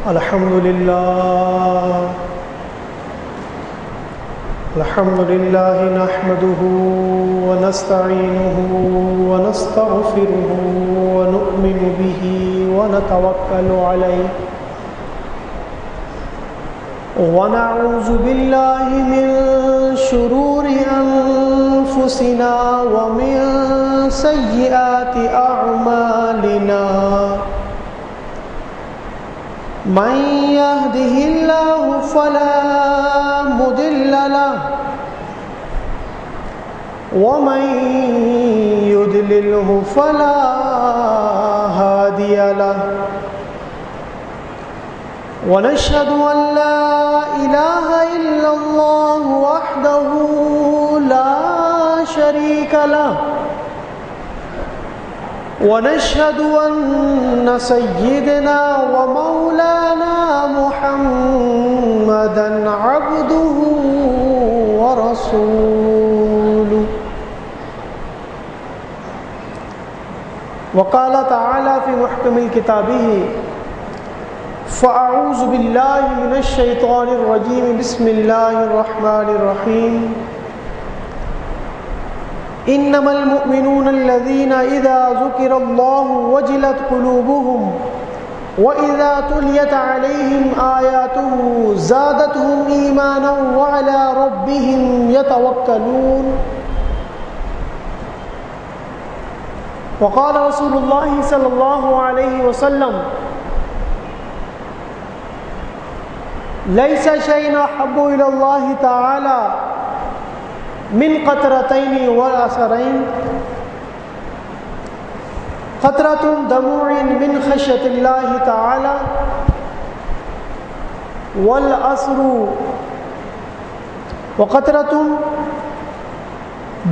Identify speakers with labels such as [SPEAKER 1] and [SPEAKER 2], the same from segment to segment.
[SPEAKER 1] الحمد لله نحمده ونستعينه ونستغفره ونؤمن به ونتوكل عليه ونعوذ بالله من شرور أنفسنا ومن سيئات أعمالنا من يهده الله فلا مضل له ومن يضلله فلا هادي له ونشهد أن لا إله إلا الله وحده لا شريك له ونشهد أن سيدنا ومولانا محمدا عبده ورسوله وقال تعالى في محكم كتابه فأعوذ بالله من الشيطان الرجيم بسم الله الرحمن الرحيم إنما المؤمنون الذين إذا ذكر الله وجلت قلوبهم وإذا تليت عليهم آياته زادتهم إيمانا وعلى ربهم يتوكلون وقال رسول الله صلى الله عليه وسلم ليس شيء أحب إلى الله تعالى من قطرتين والأثرين قطرة دموع من خشية الله تعالى والأثر وقطرة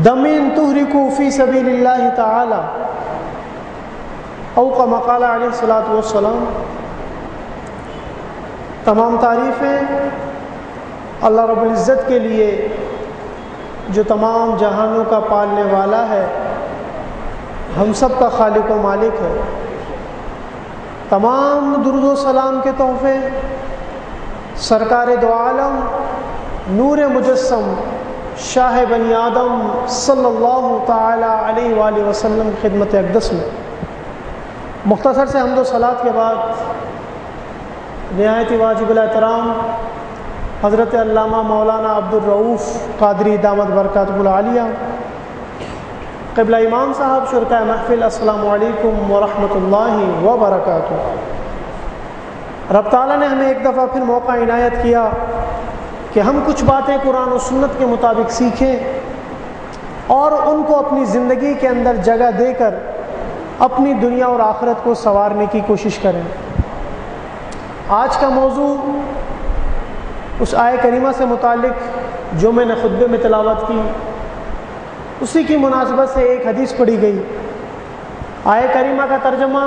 [SPEAKER 1] دم تهرك في سبيل الله تعالى أو كما قال عليه الصلاة والسلام. تمام تعریفیں اللہ رب العزت کے لیے جو تمام جہانوں کا پالنے والا ہے، ہم سب کا خالق و مالک ہے. تمام درود و سلام کے تحفے سرکار دو عالم نور مجسم شاہ بنی آدم صلی اللہ تعالی علیہ وآلہ وسلم خدمت اقدس میں. مختصر سے حمد و صلات کے بعد نہایت واجب الاحترام حضرت علامہ مولانا عبدالرؤوف قادری دامت برکاتہ العالیہ قبلہ امام صاحب شرکائے محفل، السلام علیکم ورحمۃ اللہ وبرکاتہ. رب تعالیٰ نے ہمیں ایک دفعہ پھر موقع عنایت کیا کہ ہم کچھ باتیں قرآن و سنت کے مطابق سیکھیں اور ان کو اپنی زندگی کے اندر جگہ دے کر اپنی دنیا اور آخرت کو سنوارنے کی کوشش کریں. آج کا موضوع اس آیہ کریمہ سے متعلق جو میں نے خطبے میں تلاوت کی، اسی کی مناسبت سے ایک حدیث پڑھی گئی. آیہ کریمہ کا ترجمہ،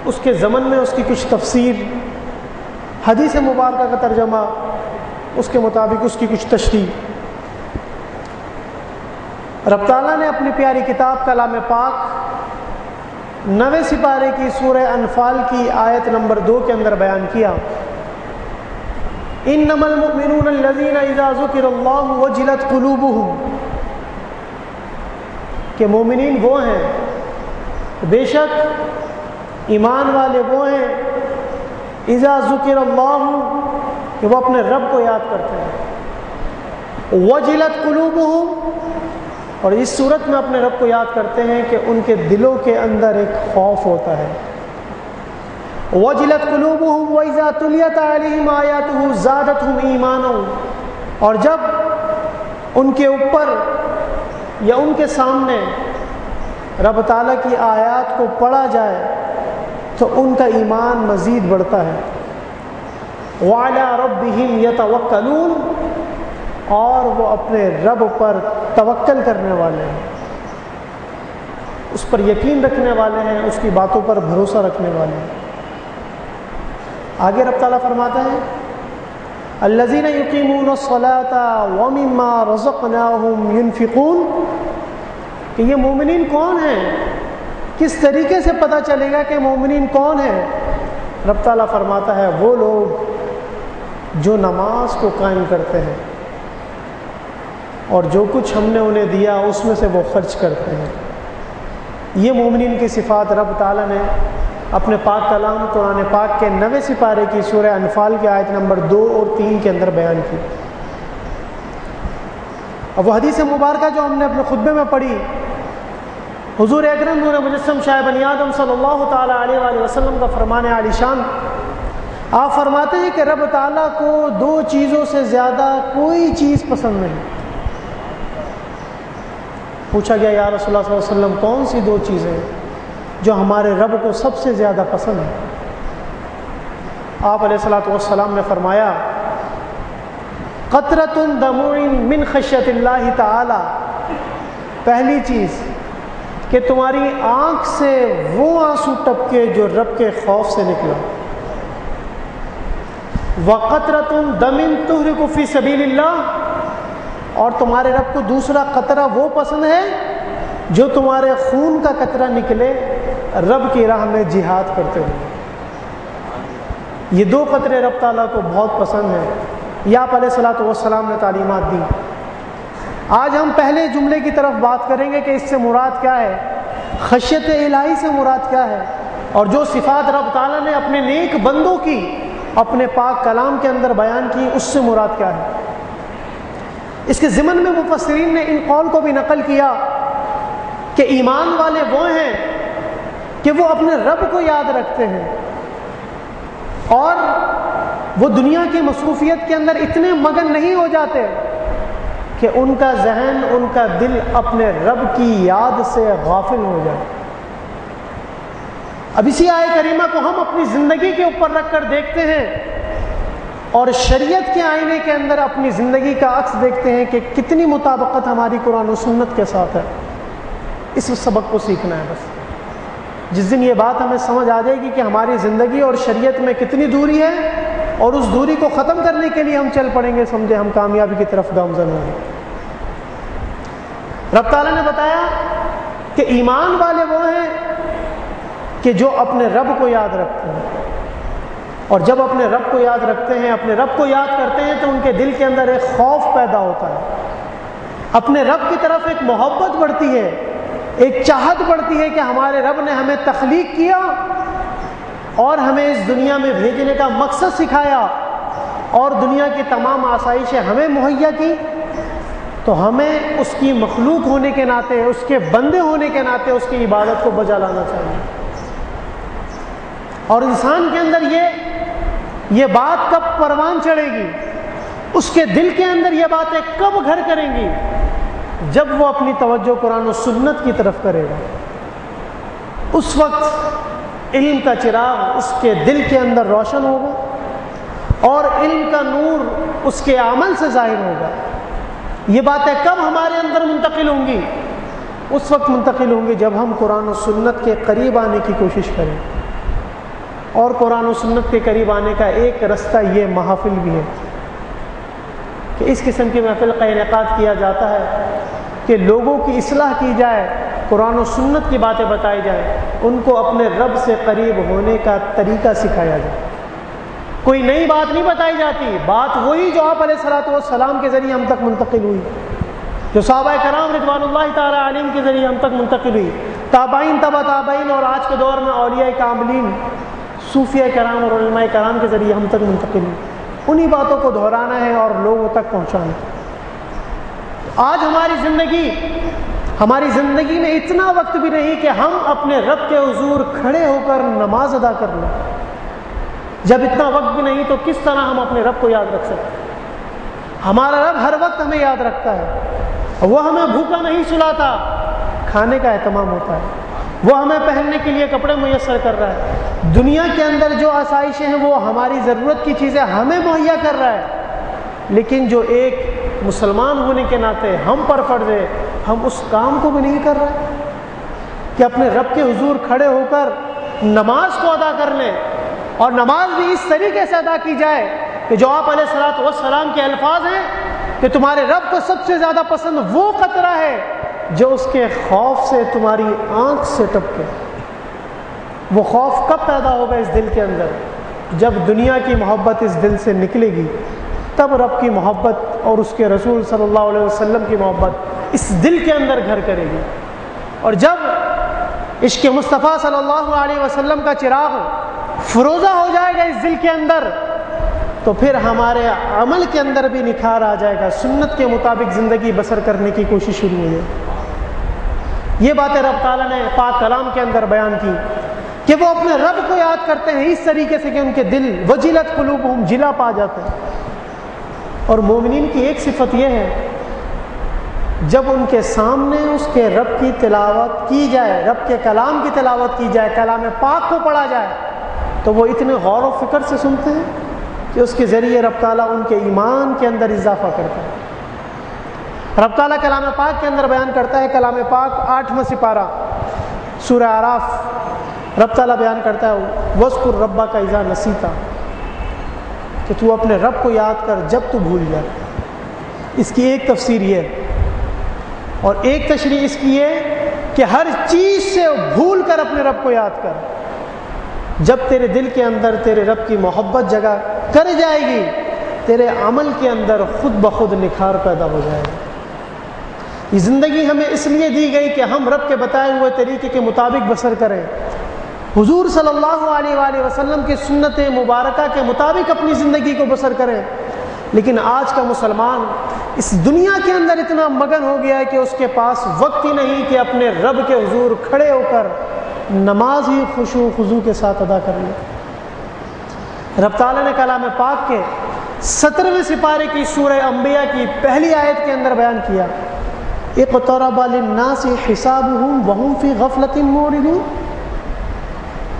[SPEAKER 1] اس کے ضمن میں اس کی کچھ تفسیر، حدیث مبارکہ کا ترجمہ، اس کے مطابق اس کی کچھ تشریح. رب تعالیٰ نے اپنی پیاری کتاب کلام پاک 9ویں سپارے کی سورہ انفال کی آیت نمبر 2 کے اندر بیان کیا، انما المؤمنون الذین اذا ذکر اللہ وجلت قلوبہم، کہ مومنین وہ ہیں، بے شک ایمان والے وہ ہیں، اذا ذکر اللہ، کہ وہ اپنے رب کو یاد کرتے ہیں، وجلت قلوبہم، اور اس صورت میں اپنے رب کو یاد کرتے ہیں کہ ان کے دلوں کے اندر ایک خوف ہوتا ہے. وجلت قلوبہم وَإِذَا تُلِيَتْ عَلَيْهِمْ آيَاتُهُ زَادَتْهُمْ إِيمَانًا، اور جب ان کے اوپر یا ان کے سامنے رب تعالیٰ کی آیات کو پڑھا جائے تو ان کا ایمان مزید بڑھتا ہے. وَعَلَى رَبِّهِمْ يَتَوَكَّلُونَ، اور وہ اپنے رب پر توکل کرنے والے ہیں، اس پر یقین رکھنے والے ہیں، اس کی باتوں پر بھروسہ رکھنے والے ہیں. آگے رب تعالیٰ فرماتا ہے الذین یقیمون الصلاۃ ومما رزقناہم ینفقون، کہ یہ مومنین کون ہیں، کس طریقے سے پتہ چلے گا کہ مومنین کون ہیں؟ رب تعالیٰ فرماتا ہے وہ لوگ جو نماز کو قائم کرتے ہیں اور جو کچھ ہم نے انہیں دیا اس میں سے وہ خرچ کرتے ہیں. یہ مومنین کی صفات رب تعالیٰ نے اپنے پاک کلام قرآن پاک کے 9ویں سپارے کی سورہ انفال کی آیت نمبر 2 اور 3 کے اندر بیان کی. اب وہ حدیث مبارکہ جو ہم نے اپنے خطبے میں پڑھی، حضور اکرم نور مجسم شاہ بنی آدم صلی اللہ تعالیٰ علیہ وآلہ وسلم کا فرمان عالی شان، آپ فرماتے ہیں کہ رب تعالیٰ کو 2 چیزوں سے زیادہ کوئی چیز پسند نہیں. پوچھا گیا یا رسول اللہ صلی اللہ علیہ وسلم کون سی 2 چیزیں جو ہمارے رب کو سب سے زیادہ پسند ہیں؟ آپ علیہ الصلوۃ والسلام نے فرمایا قطرۃ دموع من خشیۃ اللہ تعالی، پہلی چیز کہ تمہاری آنکھ سے وہ آنسو ٹپکے جو رب کے خوف سے نکلا. وقطرۃ دم تحرق فی سبیل اللہ، اور تمہارے رب کو دوسرا قطرہ وہ پسند ہے جو تمہارے خون کا قطرہ نکلے رب کی راہ میں جہاد کرتے ہوئے. یہ 2 قطرے رب تعالیٰ کو بہت پسند ہیں. یہ آپ علیہ الصلوۃ والسلام نے تعلیمات دی. آج ہم پہلے جملے کی طرف بات کریں گے کہ اس سے مراد کیا ہے، خشیت الہی سے مراد کیا ہے، اور جو صفات رب تعالیٰ نے اپنے نیک بندوں کی اپنے پاک کلام کے اندر بیان کی اس سے مراد کیا ہے. اس کے ضمن میں مفسرین نے ان قول کو بھی نقل کیا کہ ایمان والے وہ ہیں کہ وہ اپنے رب کو یاد رکھتے ہیں اور وہ دنیا کی مصروفیت کے اندر اتنے مگن نہیں ہو جاتے کہ ان کا ذہن، ان کا دل اپنے رب کی یاد سے غافل ہو جائے. اب اسی آیے کریمہ کو ہم اپنی زندگی کے اوپر رکھ کر دیکھتے ہیں اور شریعت کے آئینے کے اندر اپنی زندگی کا عکس دیکھتے ہیں کہ کتنی مطابقت ہماری قرآن و سنت کے ساتھ ہے. اس سبق کو سیکھنا ہے. بس جس دن یہ بات ہمیں سمجھ آ جائے گی کہ ہماری زندگی اور شریعت میں کتنی دوری ہے اور اس دوری کو ختم کرنے کے لیے ہم چل پڑیں گے، سمجھے ہم کامیابی کی طرف گامزن ہوں گے. رب تعالیٰ نے بتایا کہ ایمان والے وہ ہیں کہ جو اپنے رب کو یاد رکھتے ہیں، اور جب اپنے رب کو یاد رکھتے ہیں، اپنے رب کو یاد کرتے ہیں تو ان کے دل کے اندر ایک خوف پیدا ہوتا ہے، اپنے رب کی طرف ایک محبت بڑھتی ہے، ایک چاہت بڑھتی ہے کہ ہمارے رب نے ہمیں تخلیق کیا اور ہمیں اس دنیا میں بھیجنے کا مقصد سکھایا اور دنیا کی تمام آسائشیں ہمیں مہیا کی، تو ہمیں اس کی مخلوق ہونے کے ناطے، اس کے بندے ہونے کے ناطے اس کی عبادت کو بجا لانا چاہیے. اور انسان کے اندر یہ بات کب پروان چڑھے گی، اس کے دل کے اندر یہ باتیں کب گھر کریں گی، جب وہ اپنی توجہ قرآن و سنت کی طرف کرے گا. اس وقت علم کا چراغ اس کے دل کے اندر روشن ہوگا اور علم کا نور اس کے عمل سے ظاہر ہوگا. یہ باتیں کب ہمارے اندر منتقل ہوں گی؟ اس وقت منتقل ہوں گی جب ہم قرآن و سنت کے قریب آنے کی کوشش کریں. اور قرآن و سنت کے قریب آنے کا ایک رستہ یہ محافل بھی ہے کہ اس قسم کی محفل کا انعقاد کیا جاتا ہے کہ لوگوں کی اصلاح کی جائے، قرآن و سنت کی باتیں بتائی جائیں، ان کو اپنے رب سے قریب ہونے کا طریقہ سکھایا جائے. کوئی نئی بات نہیں بتائی جاتی، بات وہی جو آپ علیہ الصلوۃ والسلام کے ذریعے ہم تک منتقل ہوئی، جو صحابہ کرام رضوان اللہ تعالی علیہم کے ذریعے ہم تک منتقل ہوئی، تابعین تبع تابعین، اور آج کے دور میں اولیاء کاملین، صوفیہ کرام اور علماء کرام کے ذریعے ہم تک منتقل ہوئی. انہی باتوں کو دہرانا ہے اور لوگوں تک پہنچانا. آج ہماری زندگی میں اتنا وقت بھی نہیں کہ ہم اپنے رب کے حضور کھڑے ہو کر نماز ادا کر لیں. جب اتنا وقت بھی نہیں تو کس طرح ہم اپنے رب کو یاد رکھ سکتے؟ ہمارا رب ہر وقت ہمیں یاد رکھتا ہے. وہ ہمیں بھوکا نہیں سلاتا، کھانے کا اہتمام ہوتا ہے. وہ ہمیں پہننے کے لیے کپڑے میسر کر رہا ہے. دنیا کے اندر جو آسائشیں ہیں وہ ہماری ضرورت کی چیزیں ہمیں مہیا کر رہا ہے. لیکن جو ایک مسلمان ہونے کے ناطے ہم پر فرض ہے، ہم اس کام کو بھی نہیں کر رہے کہ اپنے رب کے حضور کھڑے ہو کر نماز کو ادا کر لیں، اور نماز بھی اس طریقے سے ادا کی جائے کہ جو آپ علیہ الصلوۃ والسلام کے الفاظ ہیں کہ تمہارے رب کو سب سے زیادہ پسند وہ قطرہ ہے جو اس کے خوف سے تمہاری آنکھ سے ٹپکے. وہ خوف کب پیدا ہوگا اس دل کے اندر؟ جب دنیا کی محبت اس دل سے نکلے گی تب رب کی محبت اور اس کے رسول صلی اللہ علیہ وسلم کی محبت اس دل کے اندر گھر کرے گی. اور جب عشق مصطفیٰ صلی اللہ علیہ وسلم کا چراغ فروزہ ہو جائے گا اس دل کے اندر تو پھر ہمارے عمل کے اندر بھی نکھار آ جائے گا, سنت کے مطابق زندگی بسر کرنے کی کوشش شروع ہو جائے. یہ باتیں رب تعالیٰ نے پاک کلام کے اندر بیان کی کہ وہ اپنے رب کو یاد کرتے ہیں اس طریقے سے کہ ان کے دل وجلت قلوبہم جلا پا جاتے ہیں. اور مومنین کی ایک صفت یہ ہے جب ان کے سامنے اس کے رب کی تلاوت کی جائے, رب کے کلام کی تلاوت کی جائے, کلام پاک کو پڑھا جائے تو وہ اتنے غور و فکر سے سنتے ہیں کہ اس کے ذریعے رب تعالیٰ ان کے ایمان کے اندر اضافہ کرتا ہے. رب تعالیٰ کلام پاک کے اندر بیان کرتا ہے, کلام پاک 8واں سپارہ سورہ اعراف, رب تعالیٰ بیان کرتا ہے وَاذْكُرْ رَبَّكَ إِذَا نَسِيتَ, کہ تو اپنے رب کو یاد کر جب تو بھول جائے. اس کی ایک تفسیر یہ ہے, اور ایک تشریح اس کی ہے کہ ہر چیز سے بھول کر اپنے رب کو یاد کر. جب تیرے دل کے اندر تیرے رب کی محبت جگہ کر جائے گی تیرے عمل کے اندر خود بخود نکھار پیدا ہو جائے گا. یہ زندگی ہمیں اس لیے دی گئی کہ ہم رب کے بتائے ہوئے طریقے کے مطابق بسر کریں, حضور صلی اللہ علیہ وآلہ وسلم کی سنت مبارکہ کے مطابق اپنی زندگی کو بسر کریں. لیکن آج کا مسلمان اس دنیا کے اندر اتنا مگن ہو گیا ہے کہ اس کے پاس وقت ہی نہیں کہ اپنے رب کے حضور کھڑے ہو کر نماز ہی خشوع و خضوع کے ساتھ ادا کر لے. رب تعالیٰ نے کلام پاک کے 17ویں سپارے کی سورہ انبیاء کی پہلی آیت کے اندر بیان کیا اقترب للناس حسابهم وهم فی غفلۃ معرضون,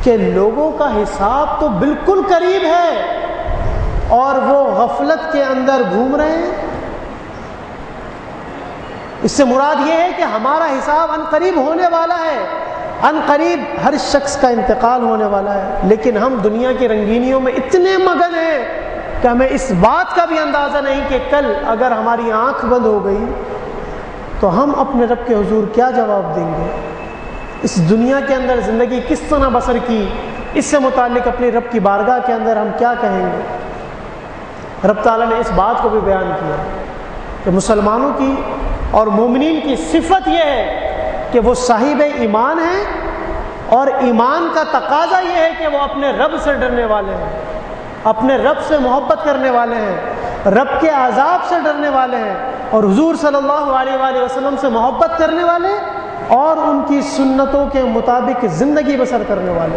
[SPEAKER 1] کہ لوگوں کا حساب تو بالکل قریب ہے اور وہ غفلت کے اندر گھوم رہے ہیں. اس سے مراد یہ ہے کہ ہمارا حساب ان قریب ہونے والا ہے, ان قریب ہر شخص کا انتقال ہونے والا ہے. لیکن ہم دنیا کی رنگینیوں میں اتنے مگن ہیں کہ ہمیں اس بات کا بھی اندازہ نہیں کہ کل اگر ہماری آنکھ بند ہو گئی تو ہم اپنے رب کے حضور کیا جواب دیں گے, اس دنیا کے اندر زندگی کس طرح بسر کی, اس سے متعلق اپنی رب کی بارگاہ کے اندر ہم کیا کہیں گے. رب تعالیٰ نے اس بات کو بھی بیان کیا کہ مسلمانوں کی اور مومنین کی صفت یہ ہے کہ وہ صاحب ایمان ہیں, اور ایمان کا تقاضا یہ ہے کہ وہ اپنے رب سے ڈرنے والے ہیں, اپنے رب سے محبت کرنے والے ہیں, رب کے عذاب سے ڈرنے والے ہیں, اور حضور صلی اللہ علیہ وآلہ وسلم سے محبت کرنے والے اور ان کی سنتوں کے مطابق زندگی بسر کرنے والے.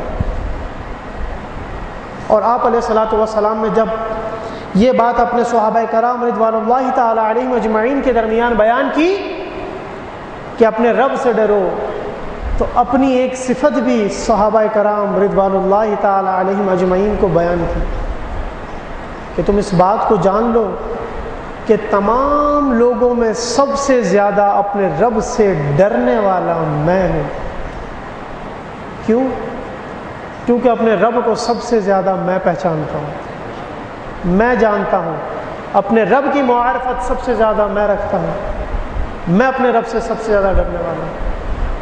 [SPEAKER 1] اور آپ علیہ الصلوۃ والسلام نے جب یہ بات اپنے صحابہ کرام رضوان اللہ تعالی علیہم اجمعین کے درمیان بیان کی کہ اپنے رب سے ڈرو, تو اپنی ایک صفت بھی صحابہ کرام رضوان اللہ تعالی علیہم اجمعین کو بیان کی کہ تم اس بات کو جان لو کہ تمام لوگوں میں سب سے زیادہ اپنے رب سے ڈرنے والا میں ہوں. کیوں؟ کیونکہ اپنے رب کو سب سے زیادہ میں پہچانتا ہوں, میں جانتا ہوں, اپنے رب کی معرفت سب سے زیادہ میں رکھتا ہوں, میں اپنے رب سے سب سے زیادہ ڈرنے والا ہوں,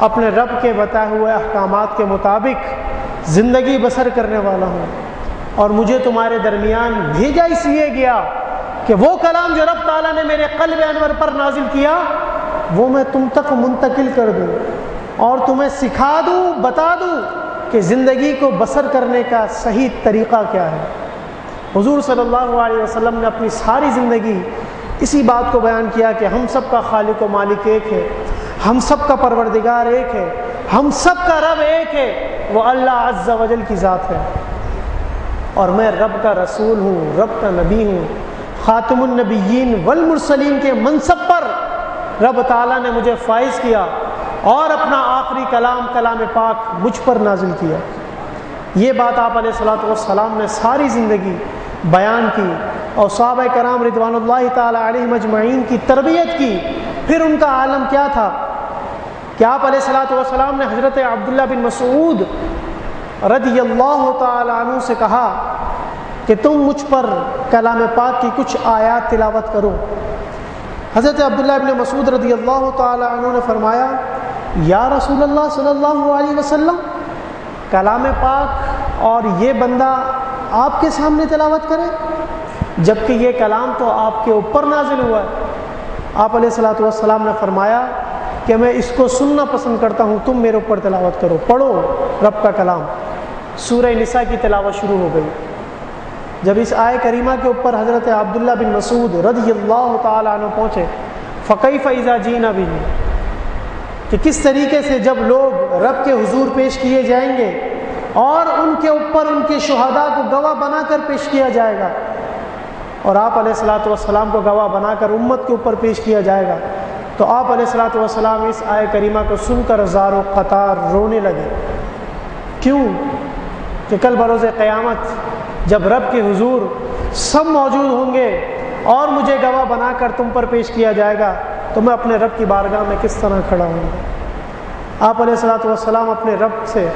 [SPEAKER 1] اپنے رب کے بتائے ہوئے احکامات کے مطابق زندگی بسر کرنے والا ہوں, اور مجھے تمہارے درمیان بھیجا اس لیے گیا کہ وہ کلام جو رب تعالیٰ نے میرے قلب انور پر نازل کیا وہ میں تم تک منتقل کر دوں اور تمہیں سکھا دوں, بتا دوں کہ زندگی کو بسر کرنے کا صحیح طریقہ کیا ہے. حضور صلی اللہ علیہ وسلم نے اپنی ساری زندگی اسی بات کو بیان کیا کہ ہم سب کا خالق و مالک ایک ہے, ہم سب کا پروردگار ایک ہے, ہم سب کا رب ایک ہے, وہ اللہ عز و جل کی ذات ہے, اور میں رب کا رسول ہوں, رب کا نبی ہوں, خاتم النبیین والمرسلین کے منصب پر رب تعالیٰ نے مجھے فائز کیا اور اپنا آخری کلام کلام پاک مجھ پر نازل کیا. یہ بات آپ علیہ الصلوۃ والسلام نے ساری زندگی بیان کی اور صحابہ کرام رضوان اللہ تعالی علیہم اجمعین کی تربیت کی. پھر ان کا عالم کیا تھا کہ آپ علیہ الصلوۃ والسلام نے حضرت عبداللہ بن مسعود رضی اللہ تعالی عنہ سے کہا کہ تم مجھ پر کلام پاک کی کچھ آیات تلاوت کرو. حضرت عبداللہ بن مسعود رضی اللہ تعالی عنہ نے فرمایا یا رسول اللہ صلی اللہ علیہ وسلم, کلام پاک اور یہ بندہ آپ کے سامنے تلاوت کریں، جبکہ یہ کلام تو آپ کے اوپر نازل ہوا ہے۔ آپ علیہ الصلوۃ والسلام نے فرمایا کہ میں اس کو سننا پسند کرتا ہوں، تم میرے اوپر تلاوت کرو، پڑھو رب کا کلام۔ سورہ نساء کی تلاوت شروع ہو گئی۔ جب اس آیہ کریمہ کے اوپر حضرت عبداللہ بن مسعود رضی اللہ تعالیٰ عنہ پہنچے، فَكَيْفَ إِذَا جِئْنَا بِهِ، کہ کس طریقے سے جب لوگ رب کے حضور پیش کیے جائیں گے اور ان کے اوپر ان کے شہداء کو گواہ بنا کر پیش کیا جائے گا، اور آپ علیہ الصلوۃ والسلام کو گواہ بنا کر امت کے اوپر پیش کیا جائے گا، تو آپ علیہ الصلوۃ والسلام اس آیہ کریمہ کو سن کر زار و قطار رونے لگے۔ کیوں؟ کہ کل بروز قیامت جب رب کے حضور سب موجود ہوں گے اور مجھے گواہ بنا کر تم پر پیش کیا جائے گا، تو میں اپنے رب کی بارگاہ میں کس طرح کھڑا ہوں گا۔ آپ علیہ الصلوۃ والسلام اپنے رب سے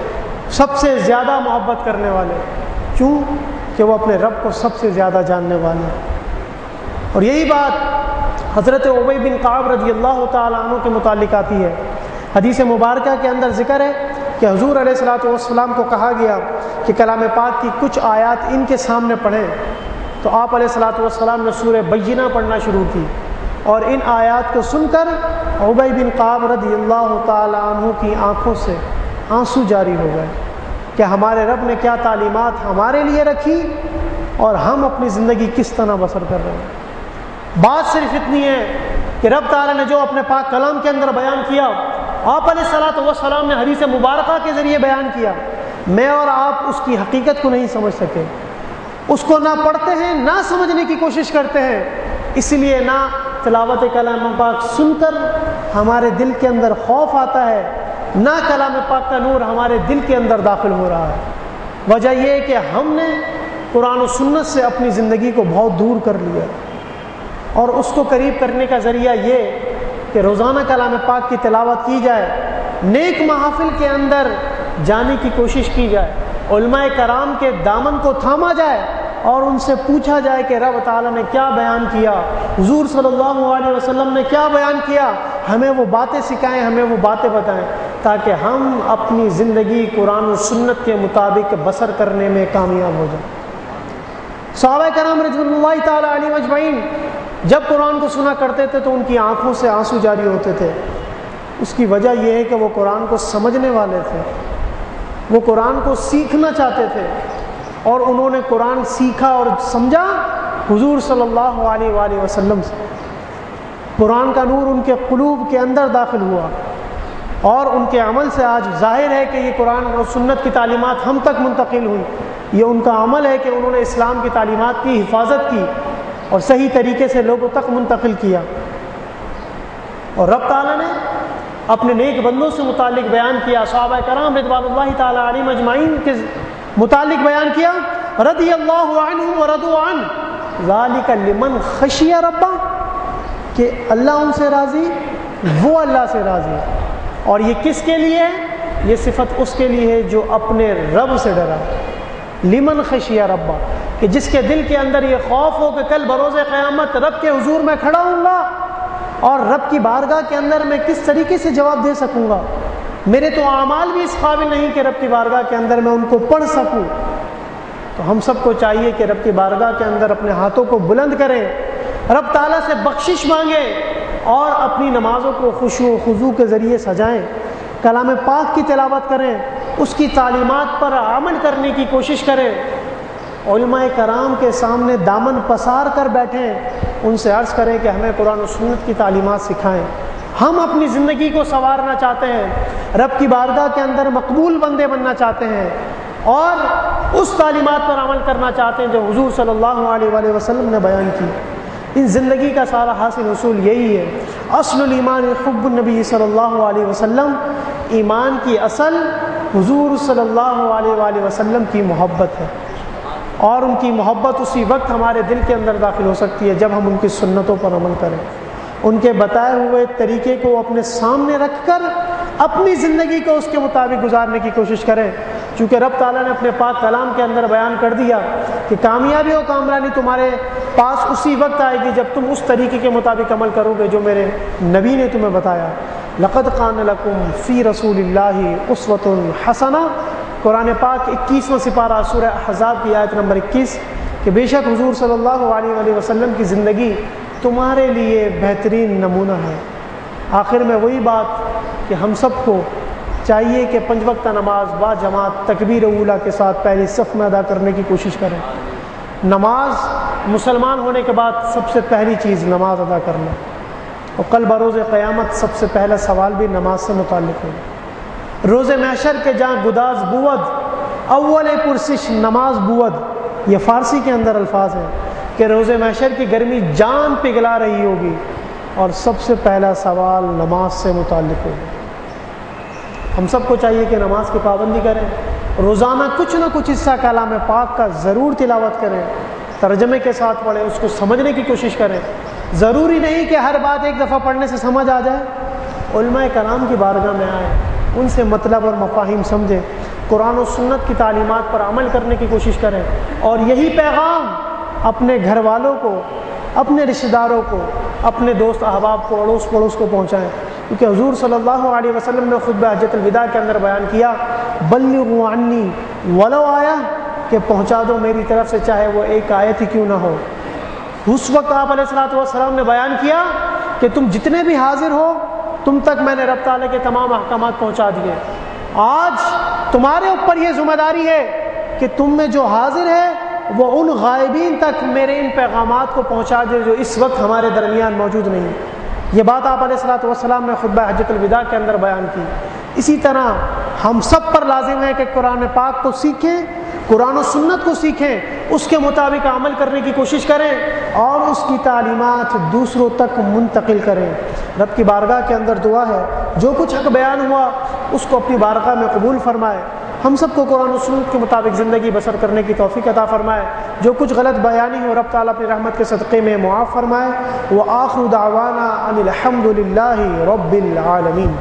[SPEAKER 1] سب سے زیادہ محبت کرنے والے، کیوں؟ کہ وہ اپنے رب کو سب سے زیادہ جاننے والے ہیں۔ اور یہی بات حضرت ابی بن کعب رضی اللہ تعالیٰ عنہ کے متعلق آتی ہے۔ حدیث مبارکہ کے اندر ذکر ہے کہ حضور علیہ الصلوۃ والسلام کو کہا گیا کہ کلام پاک کی کچھ آیات ان کے سامنے پڑھیں، تو آپ علیہ الصلوۃ والسلام نے سورہ بینہ پڑھنا شروع کی، اور ان آیات کو سن کر ابی بن کعب رضی اللہ تعالیٰ عنہ کی آنکھوں سے آنسو جاری ہو گئے کہ ہمارے رب نے کیا تعلیمات ہمارے لیے رکھی اور ہم اپنی زندگی کس طرح بسر کر رہے ہیں۔ بات صرف اتنی ہے کہ رب تعالیٰ نے جو اپنے پاک کلام کے اندر بیان کیا، آپ علیہ الصلوۃ والسلام نے حدیث مبارکہ کے ذریعے بیان کیا، میں اور آپ اس کی حقیقت کو نہیں سمجھ سکے، اس کو نہ پڑھتے ہیں نہ سمجھنے کی کوشش کرتے ہیں، اس لیے نہ تلاوت کلام پاک سن کر ہمارے دل کے اندر خوف آتا ہے، نہ کلام پاک کا نور ہمارے دل کے اندر داخل ہو رہا ہے۔ وجہ یہ ہے کہ ہم نے قرآن و سنت سے اپنی زندگی کو بہت دور کر لیا، اور اس کو قریب کرنے کا ذریعہ یہ کہ روزانہ کلام پاک کی تلاوت کی جائے، نیک محافل کے اندر جانے کی کوشش کی جائے، علماء کرام کے دامن کو تھاما جائے اور ان سے پوچھا جائے کہ رب تعالیٰ نے کیا بیان کیا، حضور صلی اللہ علیہ وسلم نے کیا بیان کیا، ہمیں وہ باتیں سکھائیں، ہمیں وہ باتیں بتائیں، تاکہ ہم اپنی زندگی قرآن و سنت کے مطابق بسر کرنے میں کامیاب ہو جائیں۔ صحابہ کرام رضوان اللہ تعالیٰ علیہم اجمعین جب قرآن کو سنا کرتے تھے تو ان کی آنکھوں سے آنسو جاری ہوتے تھے۔ اس کی وجہ یہ ہے کہ وہ قرآن کو سمجھنے والے تھے، وہ قرآن کو سیکھنا چاہتے تھے، اور انہوں نے قرآن سیکھا اور سمجھا حضور صلی اللہ علیہ وآلہ وسلم سے۔ قرآن کا نور ان کے قلوب کے اندر داخل ہوا، اور ان کے عمل سے آج ظاہر ہے کہ یہ قرآن اور سنت کی تعلیمات ہم تک منتقل ہوئی۔ یہ ان کا عمل ہے کہ انہوں نے اسلام کی تعلیمات کی حفاظت کی اور صحیح طریقے سے لوگوں تک منتقل کیا۔ اور رب تعالیٰ نے اپنے نیک بندوں سے متعلق بیان کیا، صحابہ کرام رضوان اللہ تعالیٰ علیہم اجمعین کے متعلق بیان کیا، رضی اللہ عنہم ورضوا عنہ ذالک لمن خشی ربہ، کہ اللہ ان سے راضی، وہ اللہ سے راضی، اور یہ کس کے لیے ہے؟ یہ صفت اس کے لیے ہے جو اپنے رب سے ڈرا، لمن خشی ربہ، کہ جس کے دل کے اندر یہ خوف ہو کہ کل بروز قیامت رب کے حضور میں کھڑا ہوں گا اور رب کی بارگاہ کے اندر میں کس طریقے سے جواب دے سکوں گا، میرے تو اعمال بھی اس قابل نہیں کہ رب کی بارگاہ کے اندر میں ان کو پڑھ سکوں۔ تو ہم سب کو چاہیے کہ رب کی بارگاہ کے اندر اپنے ہاتھوں کو بلند کریں، رب تعالیٰ سے بخشش مانگیں، اور اپنی نمازوں کو خشوع و خضوع کے ذریعے سجائیں، کلام پاک کی تلاوت کریں، اس کی تعلیمات پر عمل کرنے کی کوشش کریں، علماء کرام کے سامنے دامن پسار کر بیٹھیں، ان سے عرض کریں کہ ہمیں قرآن و سنت کی تعلیمات سکھائیں۔ ہم اپنی زندگی کو سنوارنا چاہتے ہیں، رب کی بارگاہ کے اندر مقبول بندے بننا چاہتے ہیں، اور اس تعلیمات پر عمل کرنا چاہتے ہیں جو حضور صلی اللہ علیہ وآلہ وسلم نے بیان کی۔ ان زندگی کا سارا حاصل حصول یہی ہے۔ اصل الایمان حب النبی صلی اللہ علیہ وسلم، ایمان کی اصل حضور صلی اللہ علیہ وآلہ وسلم کی محبت ہے، اور ان کی محبت اسی وقت ہمارے دل کے اندر داخل ہو سکتی ہے جب ہم ان کی سنتوں پر عمل کریں، ان کے بتائے ہوئے طریقے کو اپنے سامنے رکھ کر اپنی زندگی کو اس کے مطابق گزارنے کی کوشش کریں، چونکہ رب تعالیٰ نے اپنے پاک کلام کے اندر بیان کر دیا کہ کامیابی و کامرانی تمہارے پاس اسی وقت آئے گی جب تم اس طریقے کے مطابق عمل کرو گے جو میرے نبی نے تمہیں بتایا۔ لقد کان لکم فی رسول اللہ اسوۃ حسنہ، قرآن پاک 21واں سپارہ سورہ احزاب کی آیت نمبر 21 کہ بے شک حضور صلی اللہ علیہ وآلہ وسلم کی زندگی تمہارے لیے بہترین نمونہ ہے۔ آخر میں وہی بات کہ ہم سب کو چاہیے کہ 5 وقتہ نماز با جماعت تکبیر اولیٰ کے ساتھ پہلی صف میں ادا کرنے کی کوشش کریں۔ نماز مسلمان ہونے کے بعد سب سے پہلی چیز نماز ادا کرنا، اور کل بروز قیامت سب سے پہلا سوال بھی نماز سے متعلق ہوگا۔ روز محشر کے جہاں گداز بود اول پرسش نماز بود، یہ فارسی کے اندر الفاظ ہیں کہ روز محشر کی گرمی جان پگھلا رہی ہوگی اور سب سے پہلا سوال نماز سے متعلق ہوگا۔ ہم سب کو چاہیے کہ نماز کی پابندی کریں، روزانہ کچھ نہ کچھ حصہ کلام پاک کا ضرور تلاوت کریں، ترجمے کے ساتھ پڑھیں، اس کو سمجھنے کی کوشش کریں۔ ضروری نہیں کہ ہر بات ایک دفعہ پڑھنے سے سمجھ آ جائے، علماء کرام کی بارگاہ میں آئیں، ان سے مطلب اور مفاہیم سمجھیں، قرآن و سنت کی تعلیمات پر عمل کرنے کی کوشش کریں، اور یہی پیغام اپنے گھر والوں کو، اپنے رشتہ داروں کو، اپنے دوست احباب کو، اڑوس پڑوس کو پہنچائیں، کیونکہ حضور صلی اللہ علیہ وسلم نے خطبہ حجۃ الوداع کے اندر بیان کیا بلغوا عنی ولو آیا، کہ پہنچا دو میری طرف سے چاہے وہ ایک آیت ہی کیوں نہ ہو۔ اس وقت آپ علیہ الصلوۃ والسلام نے بیان کیا کہ تم جتنے بھی حاضر ہو تم تک میں نے رب تعالیٰ کے تمام احکامات پہنچا دیے۔ آج تمہارے اوپر یہ ذمہ داری ہے کہ تم میں جو حاضر ہے وہ ان غائبین تک میرے ان پیغامات کو پہنچا دے جو اس وقت ہمارے درمیان موجود نہیں۔ یہ بات آپ علیہ الصلوۃ والسلام نے خطبہ حجۃ الوداع کے اندر بیان کی۔ اسی طرح ہم سب پر لازم ہے کہ قرآن پاک کو سیکھیں، قرآن و سنت کو سیکھیں، اس کے مطابق عمل کرنے کی کوشش کریں اور اس کی تعلیمات دوسروں تک منتقل کریں۔ رب کی بارگاہ کے اندر دعا ہے جو کچھ حق بیان ہوا اس کو اپنی بارگاہ میں قبول فرمائے، ہم سب کو قرآن و سنت کے مطابق زندگی بسر کرنے کی توفیق عطا فرمائے، جو کچھ غلط بیانی ہو رب تعالیٰ اپنی رحمت کے صدقے میں معاف فرمائے۔ وآخر دعوانا ان الحمد للہ رب العالمین۔